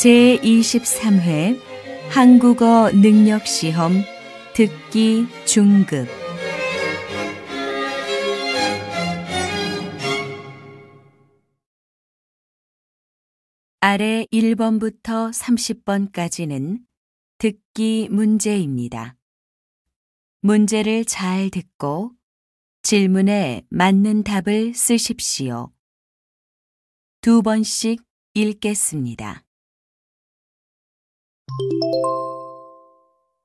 제23회 한국어 능력시험 듣기 중급 아래 1번부터 30번까지는 듣기 문제입니다. 문제를 잘 듣고 질문에 맞는 답을 쓰십시오. 2번씩 읽겠습니다.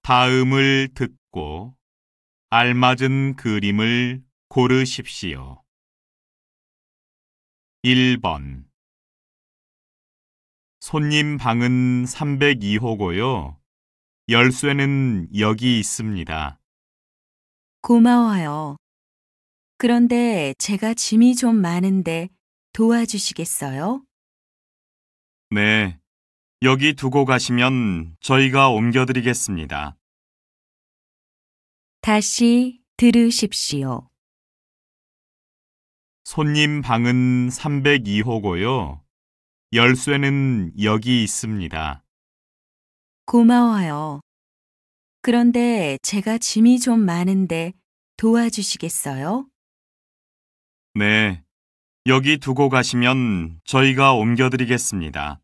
다음을 듣고 알맞은 그림을 고르십시오. 1번 손님 방은 302호고요. 열쇠는 여기 있습니다. 고마워요. 그런데 제가 짐이 좀 많은데 도와주시겠어요? 네, 여기 두고 가시면 저희가 옮겨드리겠습니다. 다시 들으십시오. 손님 방은 302호고요. 열쇠는 여기 있습니다. 고마워요. 그런데 제가 짐이 좀 많은데 도와주시겠어요? 네, 여기 두고 가시면 저희가 옮겨드리겠습니다.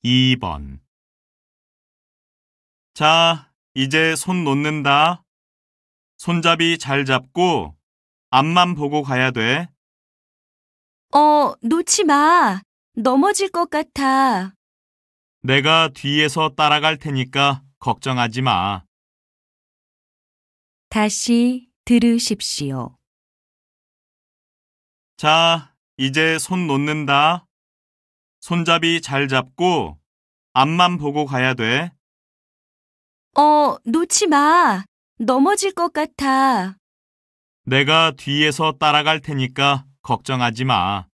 2번 자, 이제 손 놓는다. 손잡이 잘 잡고 앞만 보고 가야 돼. 놓지 마. 넘어질 것 같아. 내가 뒤에서 따라갈 테니까 걱정하지 마. 다시 들으십시오. 자, 이제 손 놓는다. 손잡이 잘 잡고 앞만 보고 가야 돼. 놓지 마. 넘어질 것 같아. 내가 뒤에서 따라갈 테니까 걱정하지 마.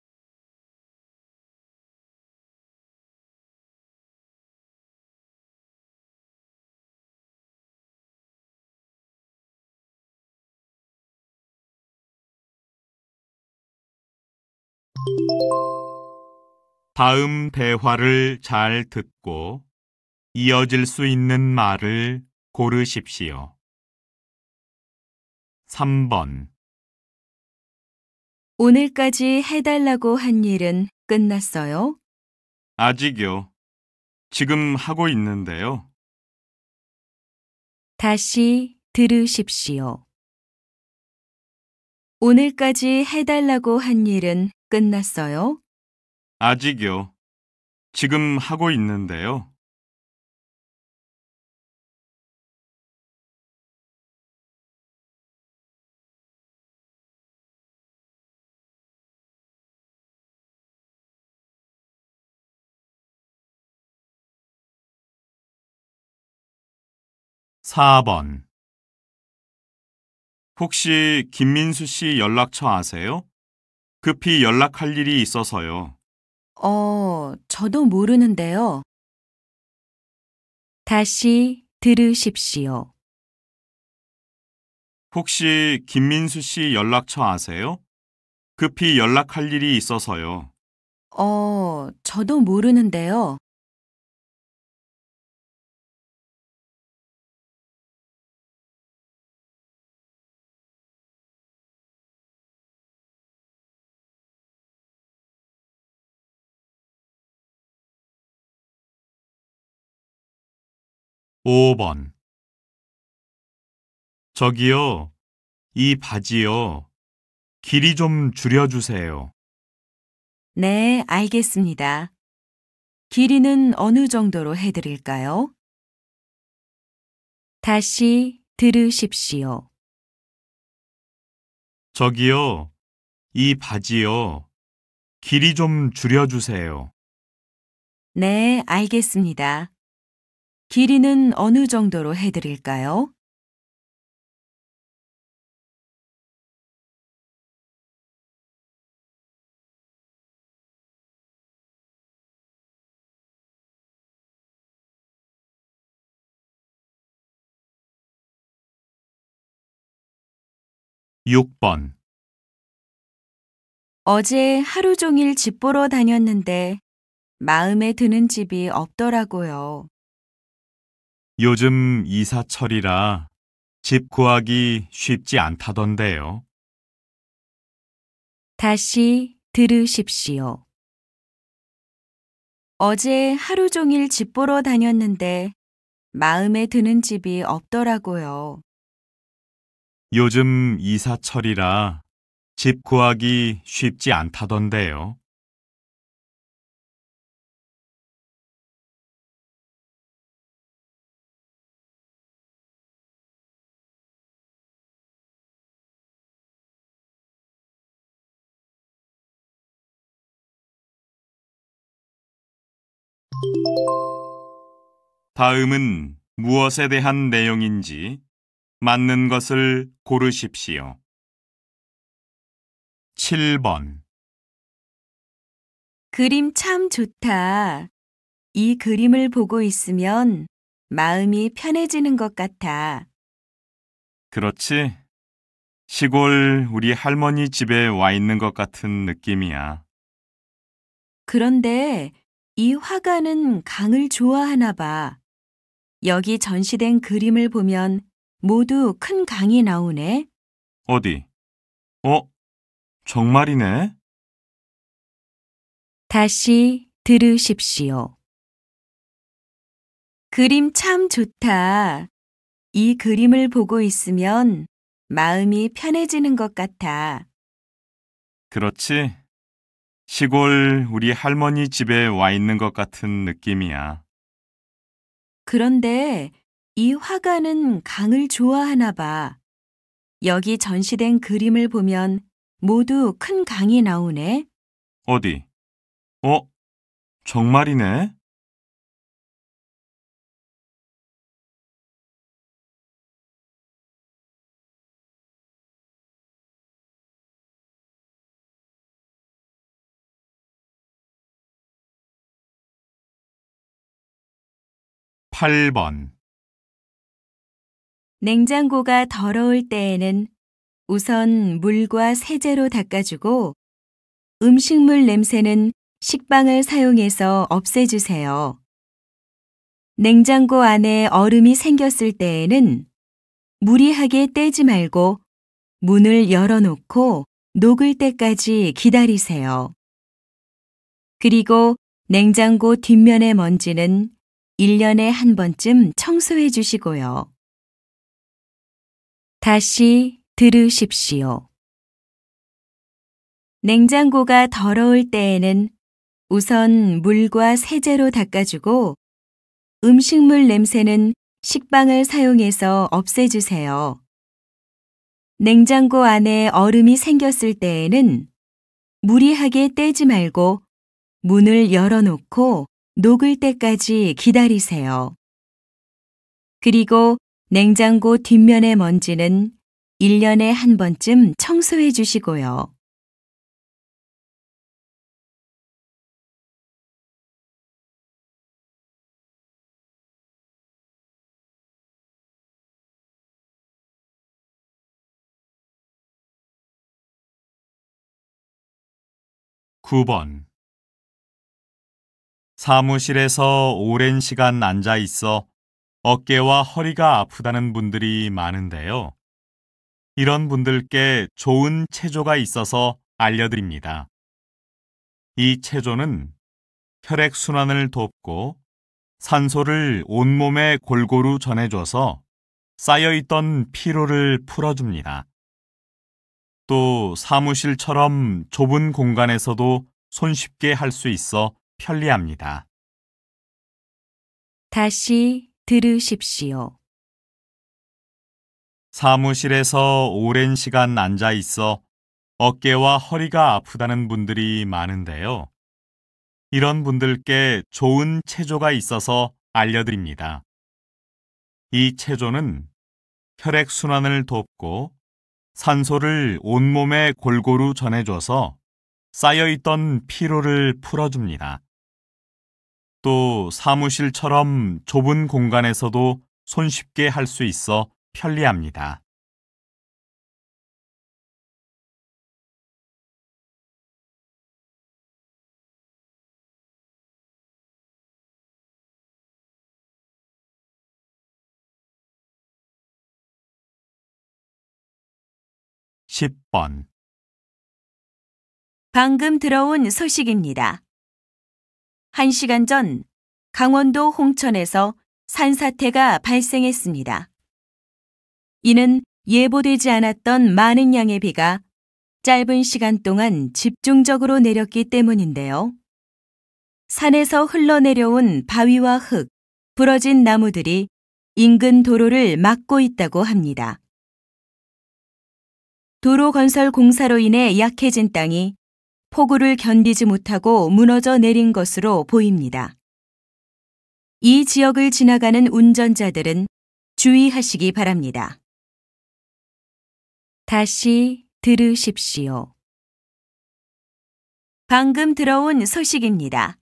'다음 대화를 잘 듣고 이어질 수 있는 말을 고르십시오. 3번 오늘까지 해달라고 한 일은 끝났어요? 아직요. 지금 하고 있는데요. 다시 들으십시오. 오늘까지 해달라고 한 일은 끝났어요? 아직요. 지금 하고 있는데요. 4번 혹시 김민수 씨 연락처 아세요? 급히 연락할 일이 있어서요. 저도 모르는데요. 다시 들으십시오. 혹시 김민수 씨 연락처 아세요? 급히 연락할 일이 있어서요. 저도 모르는데요. 5번 저기요, 이 바지요. 길이 좀 줄여주세요. 네, 알겠습니다. 길이는 어느 정도로 해드릴까요? 다시 들으십시오. 저기요, 이 바지요. 길이 좀 줄여주세요. 네, 알겠습니다. 길이는 어느 정도로 해드릴까요? 6번. 어제 하루 종일 집 보러 다녔는데 마음에 드는 집이 없더라고요. 요즘 이사철이라 집 구하기 쉽지 않다던데요. 다시 들으십시오. 어제 하루 종일 집 보러 다녔는데 마음에 드는 집이 없더라고요. 요즘 이사철이라 집 구하기 쉽지 않다던데요. '다음은 무엇에 대한 내용인지 맞는 것을 고르십시오. 7번. 그림 참 좋다. 이 그림을 보고 있으면 마음이 편해지는 것 같아. 그렇지? 시골 우리 할머니 집에 와 있는 것 같은 느낌이야. 그런데 이 화가는 강을 좋아하나 봐. 여기 전시된 그림을 보면 모두 큰 강이 나오네. 어디? 정말이네? 다시 들으십시오. 그림 참 좋다. 이 그림을 보고 있으면 마음이 편해지는 것 같아. 그렇지? 시골 우리 할머니 집에 와 있는 것 같은 느낌이야. 그런데 이 화가는 강을 좋아하나 봐. 여기 전시된 그림을 보면 모두 큰 강이 나오네. 어디? 정말이네? 8번. 냉장고가 더러울 때에는 우선 물과 세제로 닦아주고 음식물 냄새는 식빵을 사용해서 없애주세요. 냉장고 안에 얼음이 생겼을 때에는 무리하게 떼지 말고 문을 열어놓고 녹을 때까지 기다리세요. 그리고 냉장고 뒷면의 먼지는 1년에 한 번쯤 청소해 주시고요. 다시 들으십시오. 냉장고가 더러울 때에는 우선 물과 세제로 닦아주고 음식물 냄새는 식빵을 사용해서 없애주세요. 냉장고 안에 얼음이 생겼을 때에는 무리하게 떼지 말고 문을 열어놓고 녹을 때까지 기다리세요. 그리고 냉장고 뒷면의 먼지는 1년에 한 번쯤 청소해 주시고요. 9번. 사무실에서 오랜 시간 앉아 있어 어깨와 허리가 아프다는 분들이 많은데요. 이런 분들께 좋은 체조가 있어서 알려드립니다. 이 체조는 혈액순환을 돕고 산소를 온몸에 골고루 전해줘서 쌓여있던 피로를 풀어줍니다. 또 사무실처럼 좁은 공간에서도 손쉽게 할 수 있어 편리합니다. 다시 들으십시오. 사무실에서 오랜 시간 앉아 있어 어깨와 허리가 아프다는 분들이 많은데요. 이런 분들께 좋은 체조가 있어서 알려드립니다. 이 체조는 혈액순환을 돕고 산소를 온몸에 골고루 전해줘서 쌓여있던 피로를 풀어줍니다. 또 사무실처럼 좁은 공간에서도 손쉽게 할 수 있어 편리합니다. 10번. 방금 들어온 소식입니다. 1시간 전 강원도 홍천에서 산사태가 발생했습니다. 이는 예보되지 않았던 많은 양의 비가 짧은 시간 동안 집중적으로 내렸기 때문인데요. 산에서 흘러내려온 바위와 흙, 부러진 나무들이 인근 도로를 막고 있다고 합니다. 도로 건설 공사로 인해 약해진 땅이 폭우를 견디지 못하고 무너져 내린 것으로 보입니다. 이 지역을 지나가는 운전자들은 주의하시기 바랍니다. 다시 들으십시오. 방금 들어온 소식입니다.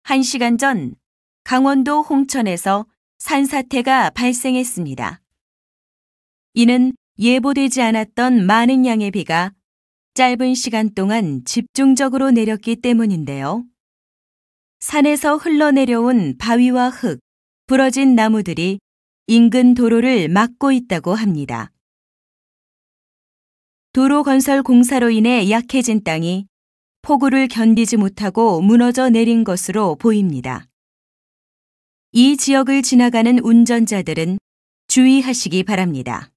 1시간 전 강원도 홍천에서 산사태가 발생했습니다. 이는 예보되지 않았던 많은 양의 비가 짧은 시간 동안 집중적으로 내렸기 때문인데요. 산에서 흘러내려온 바위와 흙, 부러진 나무들이 인근 도로를 막고 있다고 합니다. 도로 건설 공사로 인해 약해진 땅이 폭우를 견디지 못하고 무너져 내린 것으로 보입니다. 이 지역을 지나가는 운전자들은 주의하시기 바랍니다.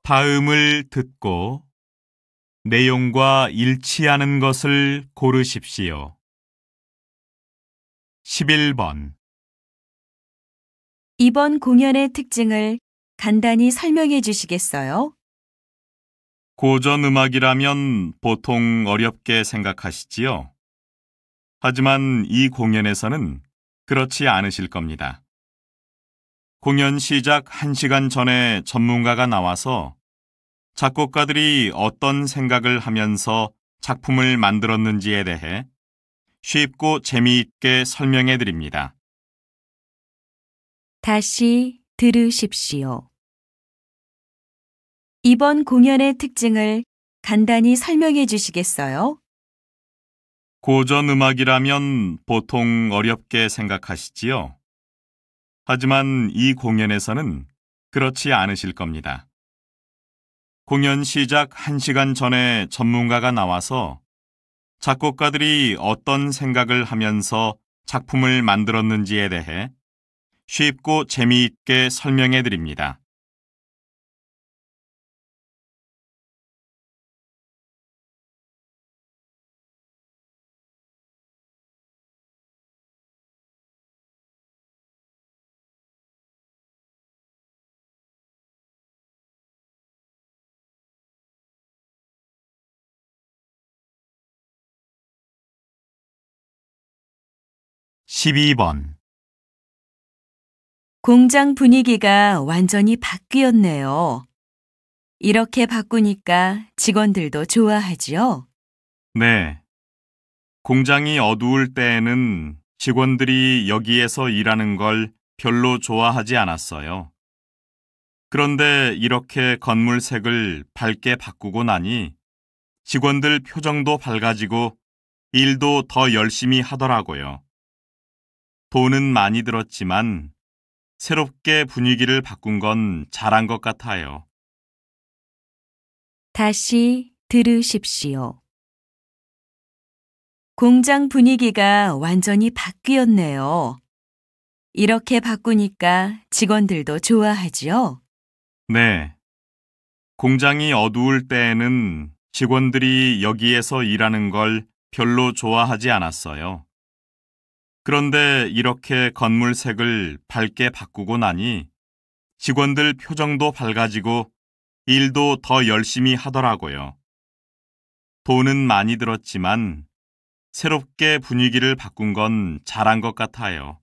다음을 듣고 내용과 일치하는 것을 고르십시오. 11번. 이번 공연의 특징을 간단히 설명해 주시겠어요? 고전 음악이라면 보통 어렵게 생각하시지요? 하지만 이 공연에서는 그렇지 않으실 겁니다. 공연 시작 1시간 전에 전문가가 나와서 작곡가들이 어떤 생각을 하면서 작품을 만들었는지에 대해 쉽고 재미있게 설명해 드립니다. 다시 들으십시오. 이번 공연의 특징을 간단히 설명해 주시겠어요? 고전 음악이라면 보통 어렵게 생각하시지요? 하지만 이 공연에서는 그렇지 않으실 겁니다. 공연 시작 1시간 전에 전문가가 나와서 작곡가들이 어떤 생각을 하면서 작품을 만들었는지에 대해 쉽고 재미있게 설명해 드립니다. (12번) 공장 분위기가 완전히 바뀌었네요. 이렇게 바꾸니까 직원들도 좋아하지요? 네. 공장이 어두울 때에는 직원들이 여기에서 일하는 걸 별로 좋아하지 않았어요. 그런데 이렇게 건물 색을 밝게 바꾸고 나니 직원들 표정도 밝아지고 일도 더 열심히 하더라고요. 돈은 많이 들었지만 새롭게 분위기를 바꾼 건 잘한 것 같아요. 다시 들으십시오. 공장 분위기가 완전히 바뀌었네요. 이렇게 바꾸니까 직원들도 좋아하지요? 네. 공장이 어두울 때에는 직원들이 여기에서 일하는 걸 별로 좋아하지 않았어요. 그런데 이렇게 건물 색을 밝게 바꾸고 나니 직원들 표정도 밝아지고 일도 더 열심히 하더라고요. 돈은 많이 들었지만 새롭게 분위기를 바꾼 건 잘한 것 같아요.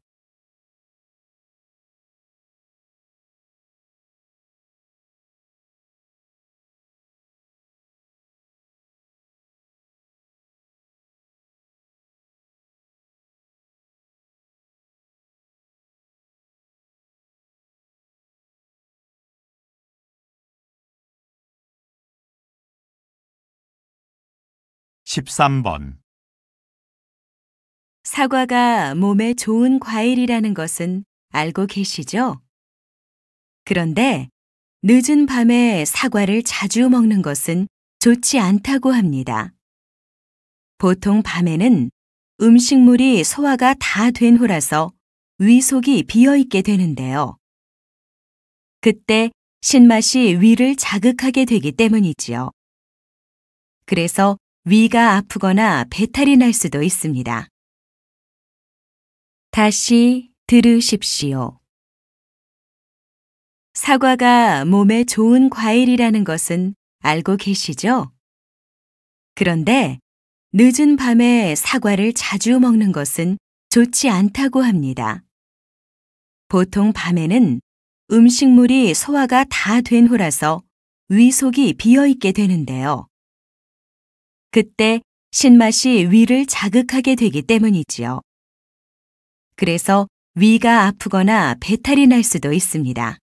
13번. 사과가 몸에 좋은 과일이라는 것은 알고 계시죠? 그런데 늦은 밤에 사과를 자주 먹는 것은 좋지 않다고 합니다. 보통 밤에는 음식물이 소화가 다 된 후라서 위속이 비어있게 되는데요. 그때 신맛이 위를 자극하게 되기 때문이지요. 그래서 위가 아프거나 배탈이 날 수도 있습니다. 다시 들으십시오. 사과가 몸에 좋은 과일이라는 것은 알고 계시죠? 그런데 늦은 밤에 사과를 자주 먹는 것은 좋지 않다고 합니다. 보통 밤에는 음식물이 소화가 다 된 후라서 위속이 비어있게 되는데요. 그때 신맛이 위를 자극하게 되기 때문이지요. 그래서 위가 아프거나 배탈이 날 수도 있습니다.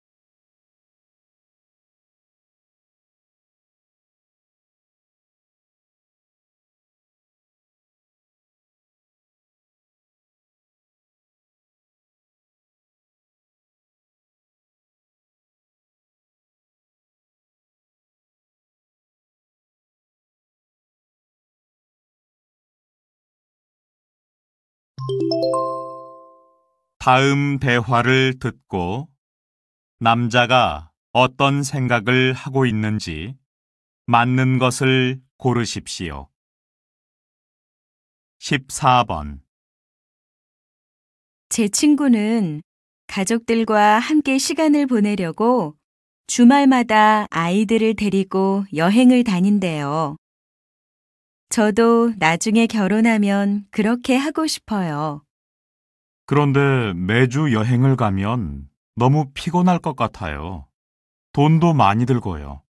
다음 대화를 듣고 남자가 어떤 생각을 하고 있는지 맞는 것을 고르십시오. 14번. 제 친구는 가족들과 함께 시간을 보내려고 주말마다 아이들을 데리고 여행을 다닌대요. 저도 나중에 결혼하면 그렇게 하고 싶어요. 그런데 매주 여행을 가면 너무 피곤할 것 같아요. 돈도 많이 들고요.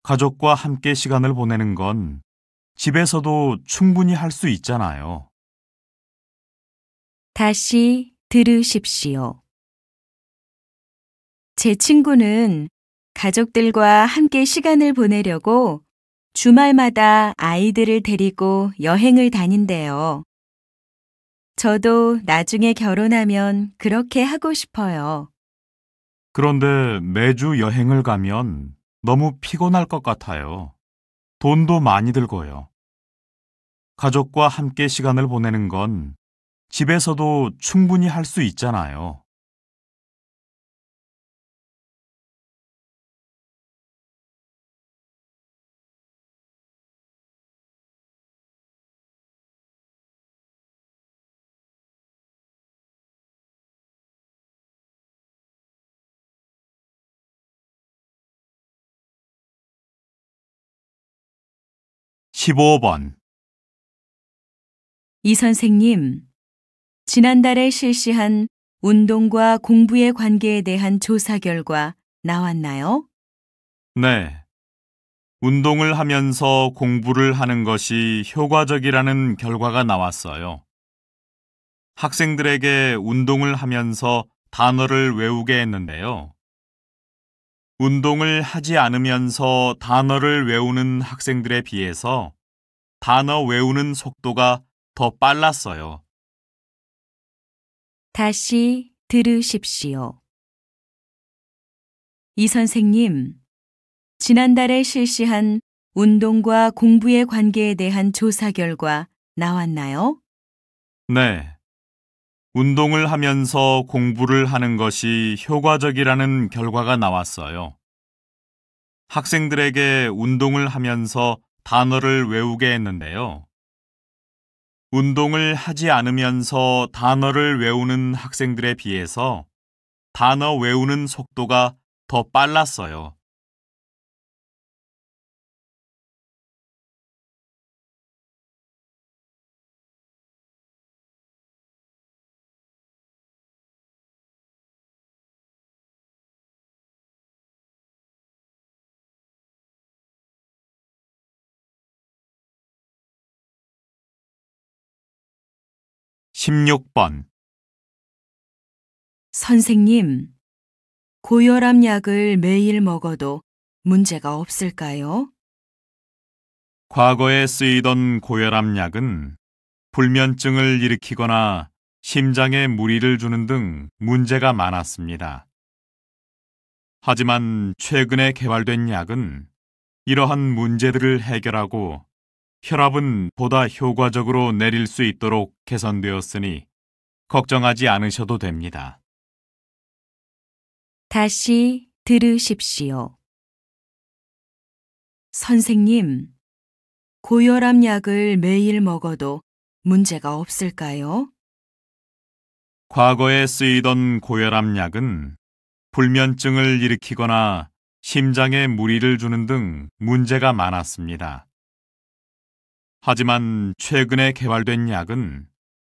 가족과 함께 시간을 보내는 건 집에서도 충분히 할 수 있잖아요. 다시 들으십시오. 제 친구는 가족들과 함께 시간을 보내려고 주말마다 아이들을 데리고 여행을 다닌대요. 저도 나중에 결혼하면 그렇게 하고 싶어요. 그런데 매주 여행을 가면 너무 피곤할 것 같아요. 돈도 많이 들고요. 가족과 함께 시간을 보내는 건 집에서도 충분히 할 수 있잖아요. (15번) 이 선생님, 지난달에 실시한 운동과 공부의 관계에 대한 조사 결과 나왔나요? 네. 운동을 하면서 공부를 하는 것이 효과적이라는 결과가 나왔어요. 학생들에게 운동을 하면서 단어를 외우게 했는데요. 운동을 하지 않으면서 단어를 외우는 학생들에 비해서 단어 외우는 속도가 더 빨랐어요. 다시 들으십시오. 이 선생님, 지난달에 실시한 운동과 공부의 관계에 대한 조사 결과 나왔나요? 네. 운동을 하면서 공부를 하는 것이 효과적이라는 결과가 나왔어요. 학생들에게 운동을 하면서 단어를 외우게 했는데요. 운동을 하지 않으면서 단어를 외우는 학생들에 비해서 단어 외우는 속도가 더 빨랐어요. (16번) 선생님, 고혈압 약을 매일 먹어도 문제가 없을까요? 과거에 쓰이던 고혈압 약은 불면증을 일으키거나 심장에 무리를 주는 등 문제가 많았습니다. 하지만 최근에 개발된 약은 이러한 문제들을 해결하고 혈압은 보다 효과적으로 내릴 수 있도록 개선되었으니 걱정하지 않으셔도 됩니다. 다시 들으십시오. 선생님, 고혈압 약을 매일 먹어도 문제가 없을까요? 과거에 쓰이던 고혈압 약은 불면증을 일으키거나 심장에 무리를 주는 등 문제가 많았습니다. 하지만 최근에 개발된 약은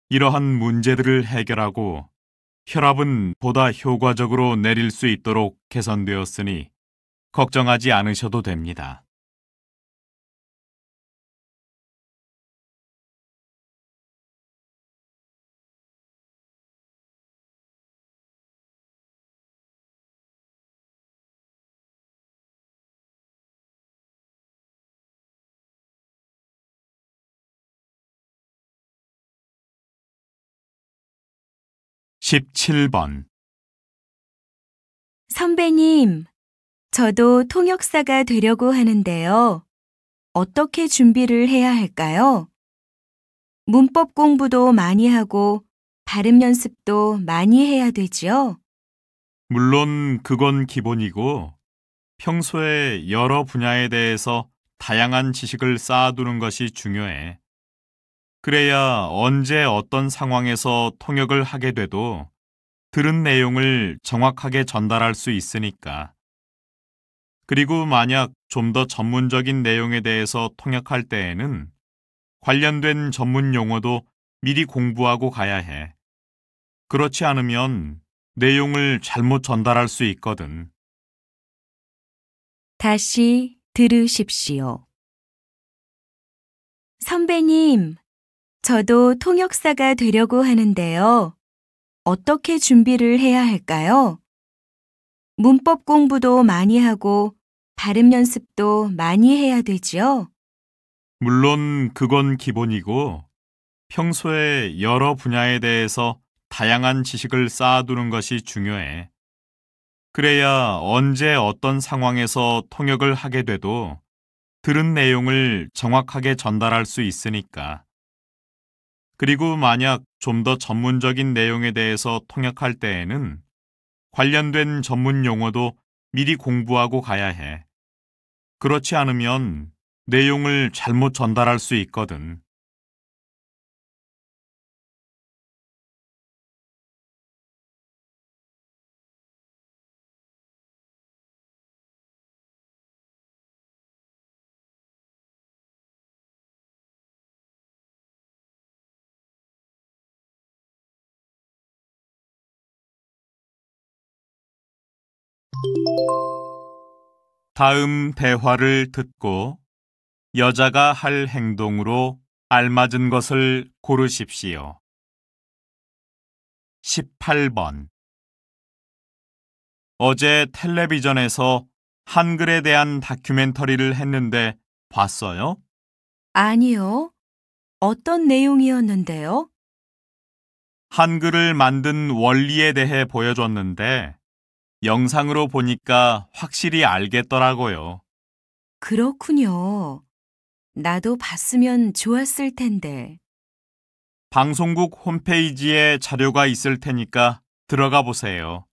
이러한 문제들을 해결하고 혈압은 보다 효과적으로 내릴 수 있도록 개선되었으니 걱정하지 않으셔도 됩니다. (17번) 선배님, 저도 통역사가 되려고 하는데요. 어떻게 준비를 해야 할까요? 문법 공부도 많이 하고 발음 연습도 많이 해야 되지요? 물론 그건 기본이고 평소에 여러 분야에 대해서 다양한 지식을 쌓아두는 것이 중요해. 그래야 언제 어떤 상황에서 통역을 하게 돼도 들은 내용을 정확하게 전달할 수 있으니까. 그리고 만약 좀 더 전문적인 내용에 대해서 통역할 때에는 관련된 전문 용어도 미리 공부하고 가야 해. 그렇지 않으면 내용을 잘못 전달할 수 있거든. 다시 들으십시오. 선배님, 저도 통역사가 되려고 하는데요. 어떻게 준비를 해야 할까요? 문법 공부도 많이 하고 발음 연습도 많이 해야 되지요? 물론 그건 기본이고 평소에 여러 분야에 대해서 다양한 지식을 쌓아두는 것이 중요해. 그래야 언제 어떤 상황에서 통역을 하게 돼도 들은 내용을 정확하게 전달할 수 있으니까. 그리고 만약 좀 더 전문적인 내용에 대해서 통역할 때에는 관련된 전문 용어도 미리 공부하고 가야 해. 그렇지 않으면 내용을 잘못 전달할 수 있거든. 다음 대화를 듣고 여자가 할 행동으로 알맞은 것을 고르십시오. 18번. 어제 텔레비전에서 한글에 대한 다큐멘터리를 했는데 봤어요? 아니요. 어떤 내용이었는데요? 한글을 만든 원리에 대해 보여줬는데 영상으로 보니까 확실히 알겠더라고요. 그렇군요. 나도 봤으면 좋았을 텐데. 방송국 홈페이지에 자료가 있을 테니까 들어가 보세요.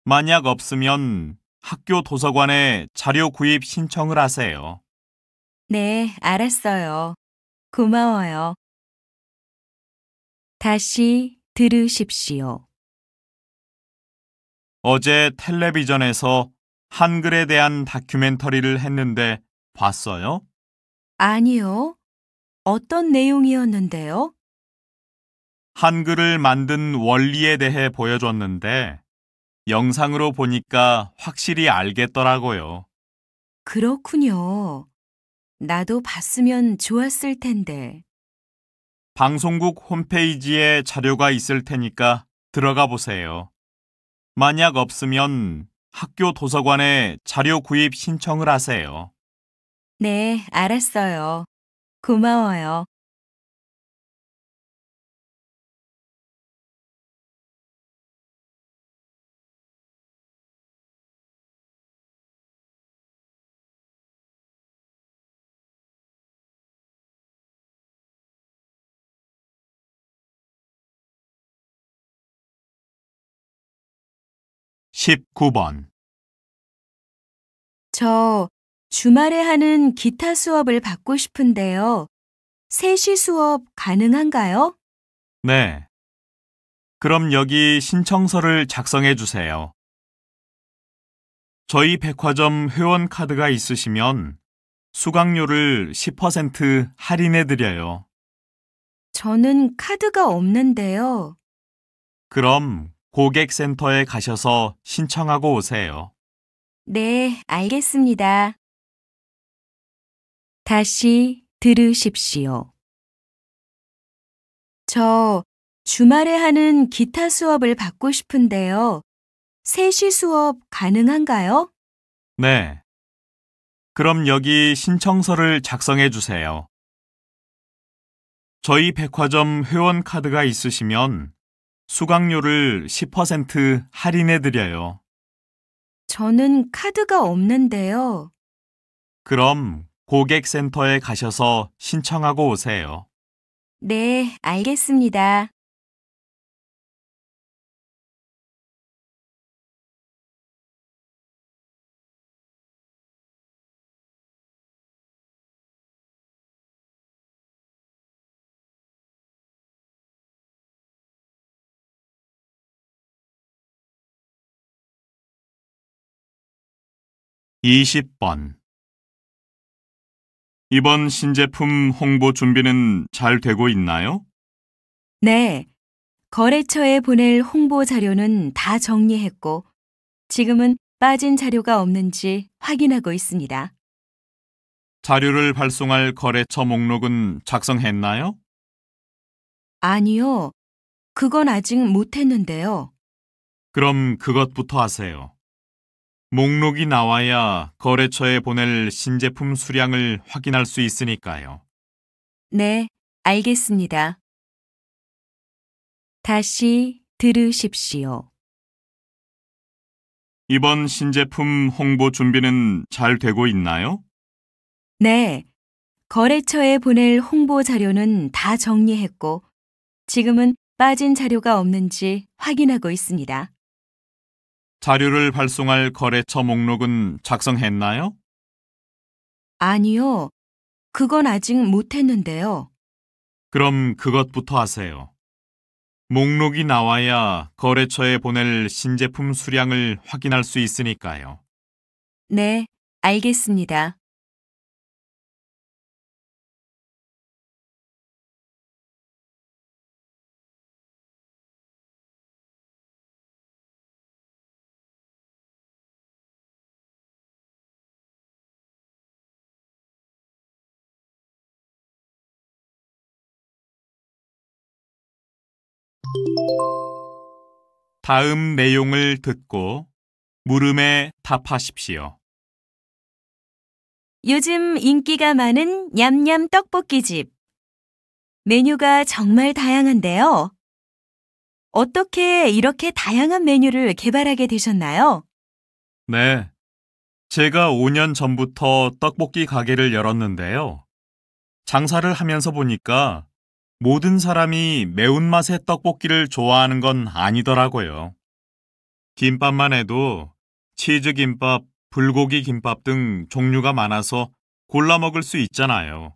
만약 없으면 학교 도서관에 자료 구입 신청을 하세요. 네, 알았어요. 고마워요. 다시 들으십시오. 어제 텔레비전에서 한글에 대한 다큐멘터리를 했는데 봤어요? 아니요. 어떤 내용이었는데요? 한글을 만든 원리에 대해 보여줬는데 영상으로 보니까 확실히 알겠더라고요. 그렇군요. 나도 봤으면 좋았을 텐데. 방송국 홈페이지에 자료가 있을 테니까 들어가 보세요. 만약 없으면 학교 도서관에 자료 구입 신청을 하세요. 네, 알았어요. 고마워요. 십구 번 저 주말에 하는 기타 수업을 받고 싶은데요. 3시 수업 가능한가요? 네. 그럼 여기 신청서를 작성해 주세요. 저희 백화점 회원 카드가 있으시면 수강료를 10% 할인해 드려요. 저는 카드가 없는데요. 그럼 고객센터에 가셔서 신청하고 오세요. 네, 알겠습니다. 다시 들으십시오. 저 주말에 하는 기타 수업을 받고 싶은데요. 3시 수업 가능한가요? 네. 그럼 여기 신청서를 작성해 주세요. 저희 백화점 회원 카드가 있으시면 수강료를 10% 할인해 드려요. 저는 카드가 없는데요. 그럼 고객센터에 가셔서 신청하고 오세요. 네, 알겠습니다. 이십 번 이번 신제품 홍보 준비는 잘 되고 있나요? 네, 거래처에 보낼 홍보 자료는 다 정리했고, 지금은 빠진 자료가 없는지 확인하고 있습니다. 자료를 발송할 거래처 목록은 작성했나요? 아니요, 그건 아직 못했는데요. 그럼 그것부터 하세요. 목록이 나와야 거래처에 보낼 신제품 수량을 확인할 수 있으니까요. 네, 알겠습니다. 다시 들으십시오. 이번 신제품 홍보 준비는 잘 되고 있나요? 네, 거래처에 보낼 홍보 자료는 다 정리했고, 지금은 빠진 자료가 없는지 확인하고 있습니다. 자료를 발송할 거래처 목록은 작성했나요? 아니요, 그건 아직 못했는데요. 그럼 그것부터 하세요. 목록이 나와야 거래처에 보낼 신제품 수량을 확인할 수 있으니까요. 네, 알겠습니다. 다음 내용을 듣고 물음에 답하십시오. 요즘 인기가 많은 냠냠 떡볶이집. 메뉴가 정말 다양한데요. 어떻게 이렇게 다양한 메뉴를 개발하게 되셨나요? 네. 제가 5년 전부터 떡볶이 가게를 열었는데요. 장사를 하면서 보니까 모든 사람이 매운맛의 떡볶이를 좋아하는 건 아니더라고요. 김밥만 해도 치즈김밥, 불고기 김밥 등 종류가 많아서 골라 먹을 수 있잖아요.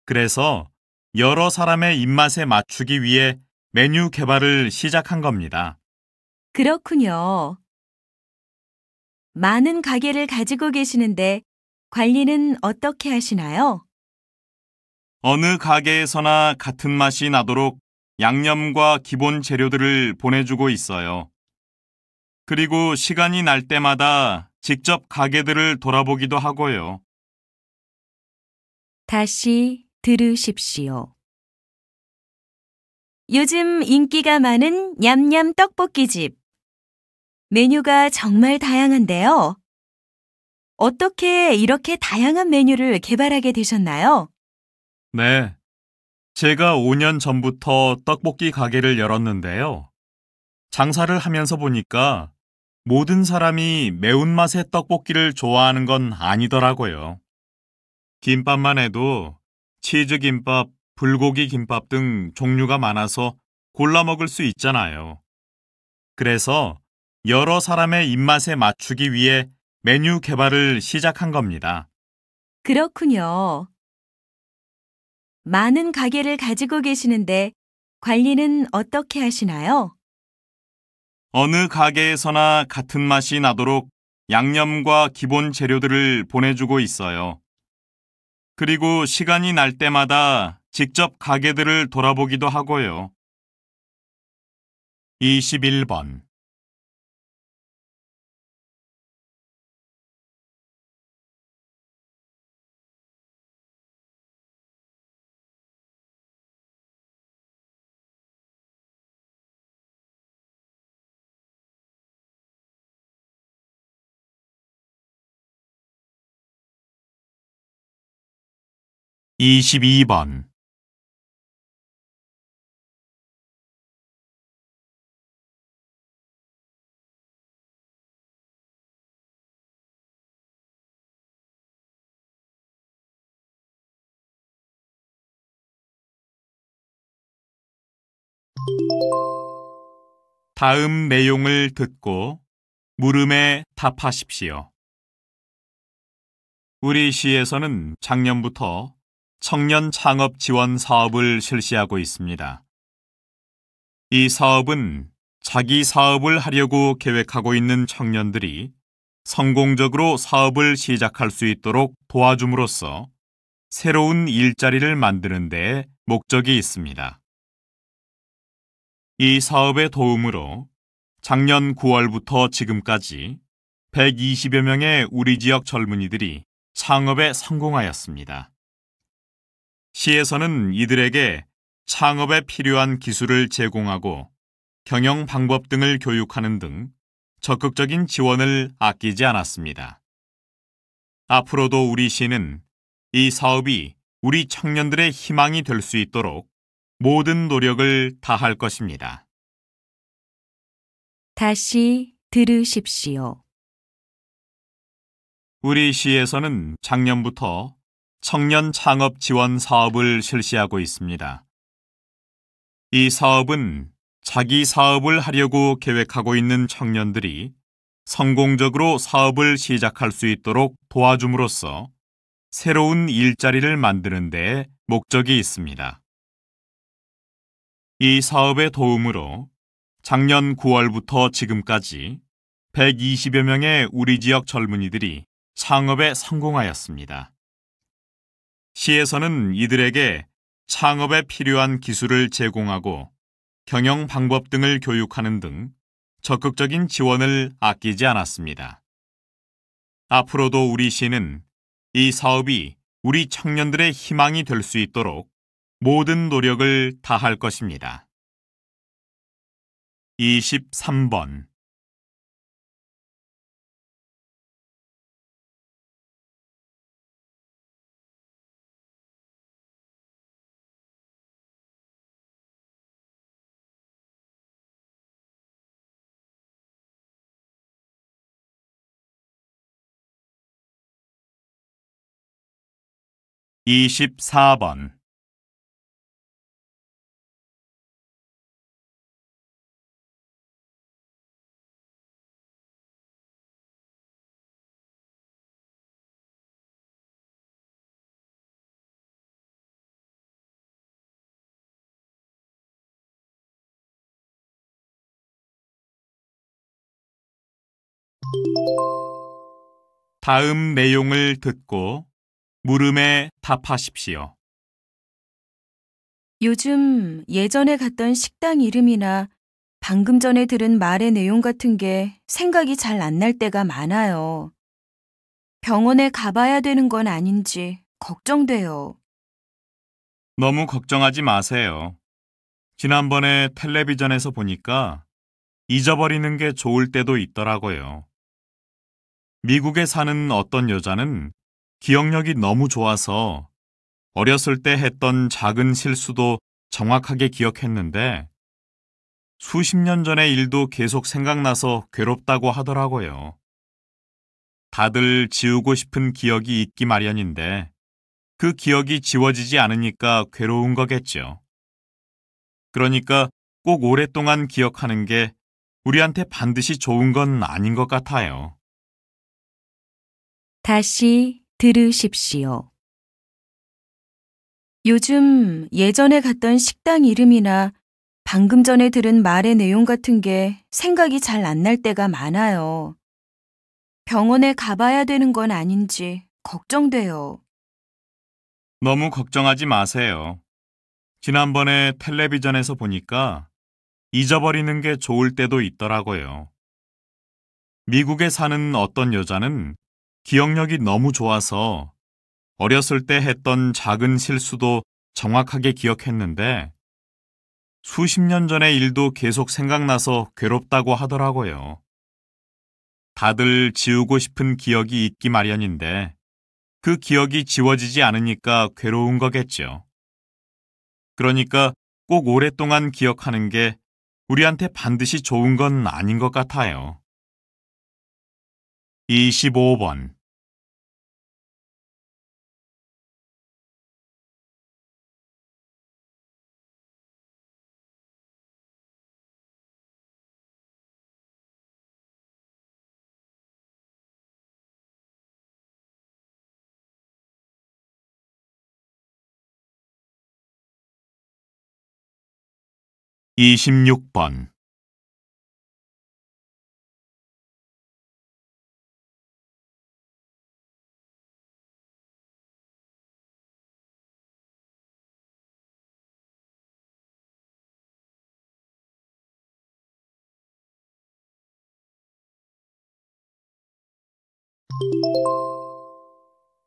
그래서 여러 사람의 입맛에 맞추기 위해 메뉴 개발을 시작한 겁니다. 그렇군요. 많은 가게를 가지고 계시는데 관리는 어떻게 하시나요? 어느 가게에서나 같은 맛이 나도록 양념과 기본 재료들을 보내주고 있어요. 그리고 시간이 날 때마다 직접 가게들을 돌아보기도 하고요. 다시 들으십시오. 요즘 인기가 많은 냠냠 떡볶이집. 메뉴가 정말 다양한데요. 어떻게 이렇게 다양한 메뉴를 개발하게 되셨나요? 네, 제가 5년 전부터 떡볶이 가게를 열었는데요. 장사를 하면서 보니까 모든 사람이 매운맛의 떡볶이를 좋아하는 건 아니더라고요. 김밥만 해도 치즈김밥, 불고기 김밥 등 종류가 많아서 골라 먹을 수 있잖아요. 그래서 여러 사람의 입맛에 맞추기 위해 메뉴 개발을 시작한 겁니다. 그렇군요. 많은 가게를 가지고 계시는데 관리는 어떻게 하시나요? 어느 가게에서나 같은 맛이 나도록 양념과 기본 재료들을 보내주고 있어요. 그리고 시간이 날 때마다 직접 가게들을 돌아보기도 하고요. 21번. 이십이 번. 다음 내용을 듣고 물음에 답하십시오. 우리 시에서는 작년부터 청년 창업 지원 사업을 실시하고 있습니다. 이 사업은 자기 사업을 하려고 계획하고 있는 청년들이 성공적으로 사업을 시작할 수 있도록 도와줌으로써 새로운 일자리를 만드는 데 목적이 있습니다. 이 사업의 도움으로 작년 9월부터 지금까지 120여 명의 우리 지역 젊은이들이 창업에 성공하였습니다. 시에서는 이들에게 창업에 필요한 기술을 제공하고 경영 방법 등을 교육하는 등 적극적인 지원을 아끼지 않았습니다. 앞으로도 우리 시는 이 사업이 우리 청년들의 희망이 될 수 있도록 모든 노력을 다할 것입니다. 다시 들으십시오. 우리 시에서는 작년부터 청년 창업 지원 사업을 실시하고 있습니다. 이 사업은 자기 사업을 하려고 계획하고 있는 청년들이 성공적으로 사업을 시작할 수 있도록 도와줌으로써 새로운 일자리를 만드는 데 목적이 있습니다. 이 사업의 도움으로 작년 9월부터 지금까지 120여 명의 우리 지역 젊은이들이 창업에 성공하였습니다. 시에서는 이들에게 창업에 필요한 기술을 제공하고 경영 방법 등을 교육하는 등 적극적인 지원을 아끼지 않았습니다. 앞으로도 우리 시는 이 사업이 우리 청년들의 희망이 될 수 있도록 모든 노력을 다할 것입니다. 23번. 이십사 번. 다음 내용을 듣고 물음에 답하십시오. 요즘 예전에 갔던 식당 이름이나 방금 전에 들은 말의 내용 같은 게 생각이 잘 안 날 때가 많아요. 병원에 가봐야 되는 건 아닌지 걱정돼요. 너무 걱정하지 마세요. 지난번에 텔레비전에서 보니까 잊어버리는 게 좋을 때도 있더라고요. 미국에 사는 어떤 여자는 기억력이 너무 좋아서 어렸을 때 했던 작은 실수도 정확하게 기억했는데 수십 년 전의 일도 계속 생각나서 괴롭다고 하더라고요. 다들 지우고 싶은 기억이 있기 마련인데 그 기억이 지워지지 않으니까 괴로운 거겠죠. 그러니까 꼭 오랫동안 기억하는 게 우리한테 반드시 좋은 건 아닌 것 같아요. 다시 들으십시오. 요즘 예전에 갔던 식당 이름이나 방금 전에 들은 말의 내용 같은 게 생각이 잘 안 날 때가 많아요. 병원에 가봐야 되는 건 아닌지 걱정돼요. 너무 걱정하지 마세요. 지난번에 텔레비전에서 보니까 잊어버리는 게 좋을 때도 있더라고요. 미국에 사는 어떤 여자는 기억력이 너무 좋아서 어렸을 때 했던 작은 실수도 정확하게 기억했는데 수십 년 전의 일도 계속 생각나서 괴롭다고 하더라고요. 다들 지우고 싶은 기억이 있기 마련인데 그 기억이 지워지지 않으니까 괴로운 거겠죠. 그러니까 꼭 오랫동안 기억하는 게 우리한테 반드시 좋은 건 아닌 것 같아요. 25번. (26번)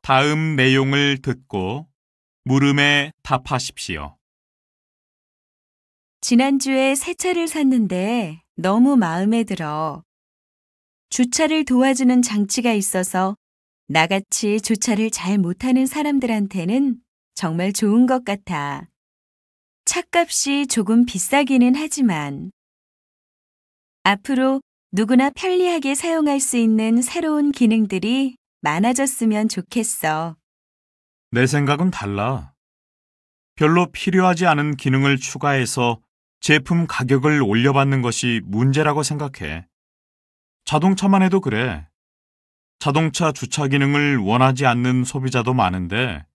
다음 내용을 듣고 물음에 답하십시오. 지난주에 새 차를 샀는데 너무 마음에 들어. 주차를 도와주는 장치가 있어서 나같이 주차를 잘 못하는 사람들한테는 정말 좋은 것 같아. 차값이 조금 비싸기는 하지만 앞으로 누구나 편리하게 사용할 수 있는 새로운 기능들이 많아졌으면 좋겠어. 내 생각은 달라. 별로 필요하지 않은 기능을 추가해서 제품 가격을 올려받는 것이 문제라고 생각해. 자동차만 해도 그래. 자동차 주차 기능을 원하지 않는 소비자도 많은데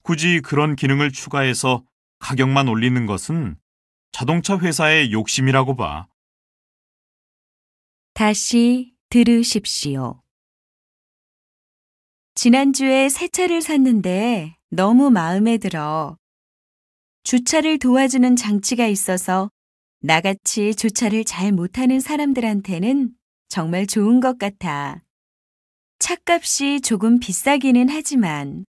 굳이 그런 기능을 추가해서 가격만 올리는 것은 자동차 회사의 욕심이라고 봐. 다시 들으십시오. 지난주에 새 차를 샀는데 너무 마음에 들어. 주차를 도와주는 장치가 있어서 나같이 주차를 잘 못하는 사람들한테는 정말 좋은 것 같아. 차값이 조금 비싸기는 하지만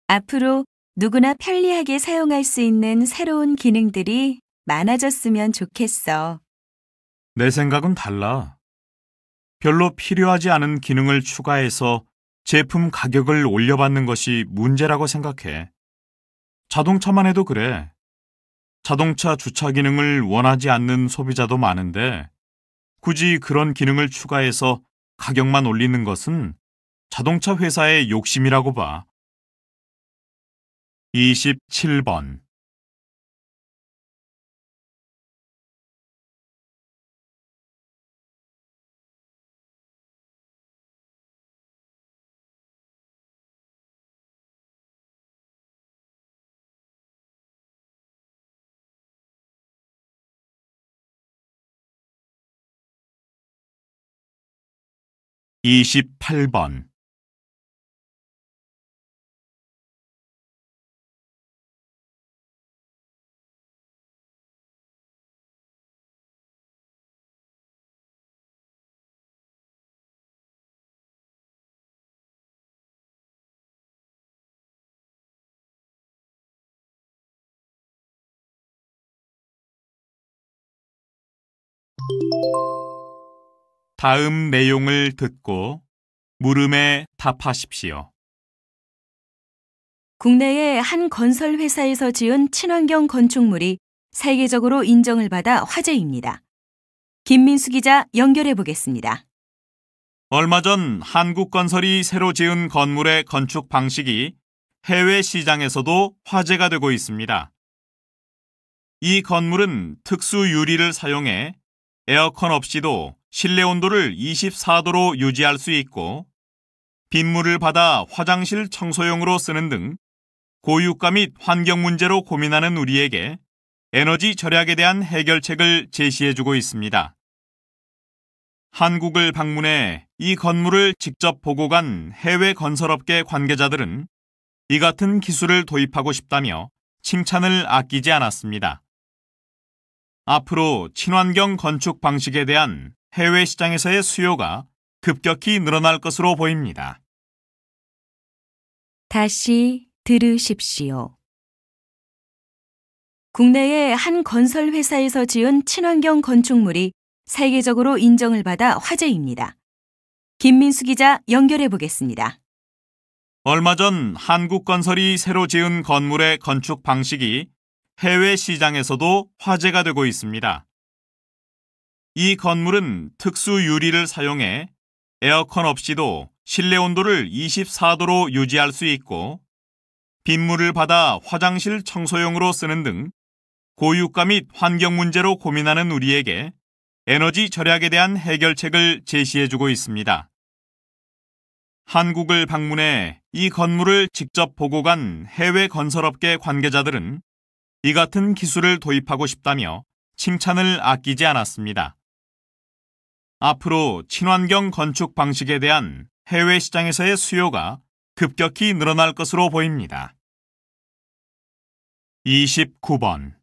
앞으로 누구나 편리하게 사용할 수 있는 새로운 기능들이 많아졌으면 좋겠어. 내 생각은 달라. 별로 필요하지 않은 기능을 추가해서 제품 가격을 올려받는 것이 문제라고 생각해. 자동차만 해도 그래. 자동차 주차 기능을 원하지 않는 소비자도 많은데 굳이 그런 기능을 추가해서 가격만 올리는 것은 자동차 회사의 욕심이라고 봐. 27번. (28번) 다음 내용을 듣고 물음에 답하십시오. 국내의 한 건설 회사에서 지은 친환경 건축물이 세계적으로 인정을 받아 화제입니다. 김민수 기자 연결해 보겠습니다. 얼마 전 한국건설이 새로 지은 건물의 건축 방식이 해외 시장에서도 화제가 되고 있습니다. 이 건물은 특수 유리를 사용해 에어컨 없이도 실내 온도를 24도로 유지할 수 있고 빗물을 받아 화장실 청소용으로 쓰는 등 고유가 및 환경 문제로 고민하는 우리에게 에너지 절약에 대한 해결책을 제시해주고 있습니다. 한국을 방문해 이 건물을 직접 보고 간 해외 건설업계 관계자들은 이 같은 기술을 도입하고 싶다며 칭찬을 아끼지 않았습니다. 앞으로 친환경 건축 방식에 대한 해외 시장에서의 수요가 급격히 늘어날 것으로 보입니다. 다시 들으십시오. 국내의 한 건설 회사에서 지은 친환경 건축물이 세계적으로 인정을 받아 화제입니다. 김민수 기자 연결해 보겠습니다. 얼마 전 한국건설이 새로 지은 건물의 건축 방식이 해외 시장에서도 화제가 되고 있습니다. 이 건물은 특수 유리를 사용해 에어컨 없이도 실내 온도를 24도로 유지할 수 있고 빗물을 받아 화장실 청소용으로 쓰는 등 고유가 및 환경 문제로 고민하는 우리에게 에너지 절약에 대한 해결책을 제시해주고 있습니다. 한국을 방문해 이 건물을 직접 보고 간 해외 건설업계 관계자들은 이 같은 기술을 도입하고 싶다며 칭찬을 아끼지 않았습니다. 앞으로 친환경 건축 방식에 대한 해외 시장에서의 수요가 급격히 늘어날 것으로 보입니다. 29번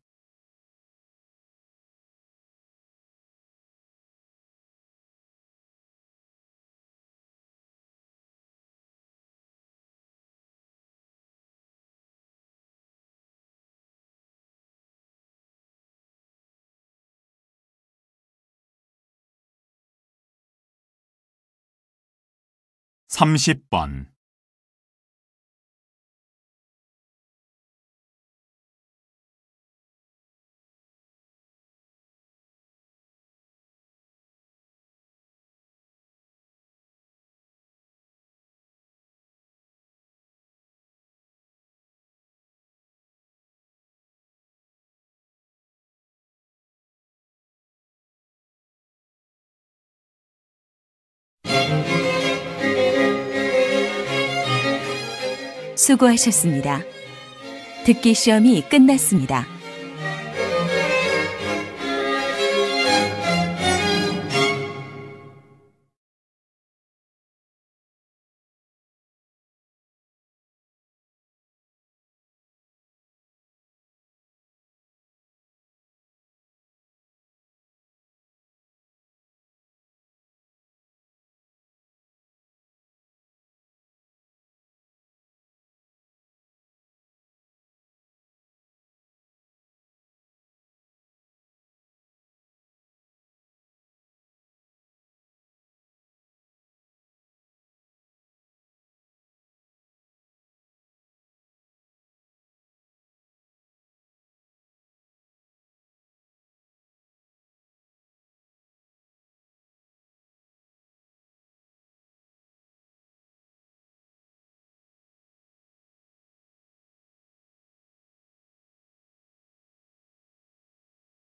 (30번) 수고하셨습니다. 듣기 시험이 끝났습니다.